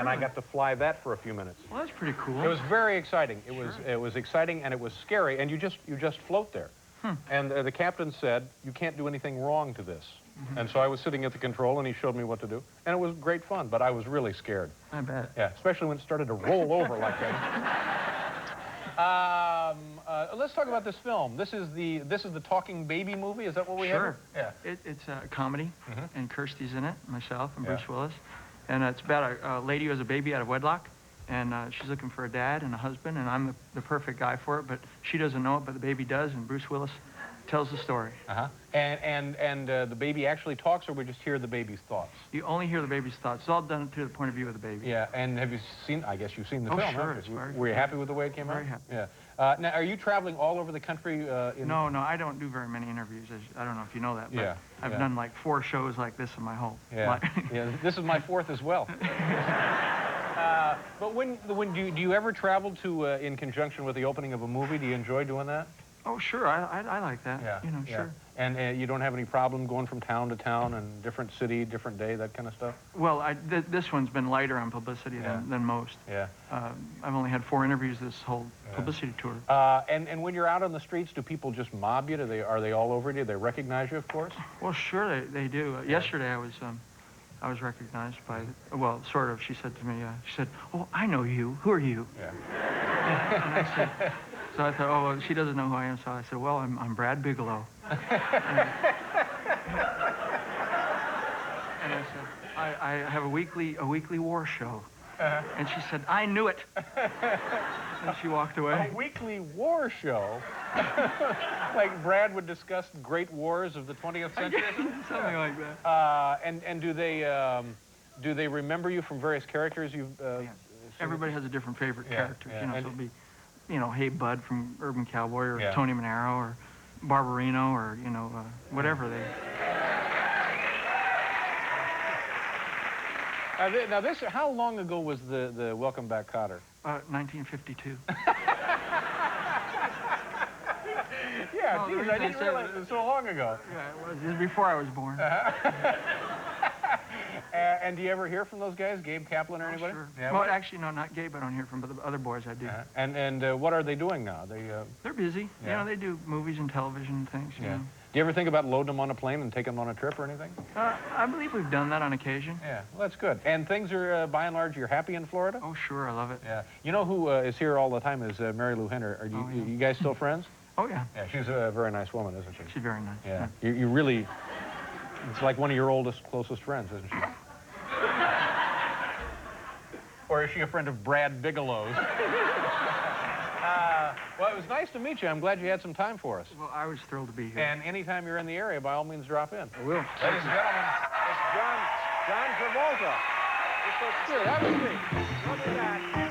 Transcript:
and I got to fly that for a few minutes. Well, that's pretty cool. It was very exciting. It Sure. was exciting and it was scary, and you just float there. And the captain said, you can't do anything wrong to this. And so I was sitting at the control, and he showed me what to do, and it was great fun, but I was really scared. I bet. Yeah, especially when it started to roll over like that. Let's talk about this film. This is the talking baby movie. Is that what we have? Sure. Yeah. It's a comedy, and Kirsty's in it, myself, and Yeah. Bruce Willis. And it's about a lady who has a baby out of wedlock, and she's looking for a dad and a husband, and I'm the perfect guy for it, but she doesn't know it, but the baby does, and Bruce Willis tells the story. And the baby actually talks, or we just hear the baby's thoughts? You only hear the baby's thoughts. It's all done through the point of view of the baby. Yeah, and have you seen, I guess you've seen the film, sure, haven't it's you? very Were you good. happy with the way it came out? Very happy. Yeah. Now, are you traveling all over the country? No, I don't do very many interviews. I don't know if you know that, but Yeah, I've yeah. done like 4 shows like this in my whole life. Yeah, this is my 4th as well. But when do you ever travel to in conjunction with the opening of a movie? Do you enjoy doing that? Oh, sure, I like that. Yeah, You know, yeah. sure. And you don't have any problem going from town to town and different city, different day, that kind of stuff? Well, this one's been lighter on publicity than most. Yeah. I've only had 4 interviews this whole publicity tour. And when you're out on the streets, do people just mob you? Are they all over you? They recognize you, of course? Well, sure, they do. Yesterday, I was recognized by, well, sort of. She said to me, she said, "Oh, I know you. Who are you?" Yeah. And I said, so I thought, oh, well, she doesn't know who I am. So I said, well, I'm Brad Bigelow. And I said, I have a weekly war show. And she said, I knew it. And she walked away. A weekly war show? Like Brad would discuss great wars of the 20th century? Something like that. And do they remember you from various characters you've... Yes. Everybody has a different favorite character. Yeah. You know, so it'll be, you know, Hey Bud from Urban Cowboy, or Yeah. Tony Manero, or Barbarino, or, you know, whatever they... Now this, how long ago was the Welcome Back, Kotter? 1952. Yeah, Oh, geez, I didn't realize it was so long ago. Yeah, it was. It was before I was born. And do you ever hear from those guys, Gabe Kaplan or anybody? Sure. Yeah, Well, actually, no, not Gabe. I don't hear from, but the other boys I do. And what are they doing now? They're busy. Yeah. You know, they do movies and television and things. You know. Do you ever think about loading them on a plane and taking them on a trip or anything? I believe we've done that on occasion. Yeah, well, that's good. And things are, by and large, you're happy in Florida? Oh, sure, I love it. Yeah. You know who is here all the time is Mary Lou Henner. Are you, you guys still friends? Oh, yeah. Yeah, she's a very nice woman, isn't she? She's very nice. Yeah. You really, it's like one of your oldest, closest friends, isn't she? Or is she a friend of Brad Bigelow's? Well, it was nice to meet you. I'm glad you had some time for us. Well, I was thrilled to be here. And anytime you're in the area, by all means, drop in. I will. Ladies and gentlemen, it's John Travolta. Just so, here, have a seat. Look at that.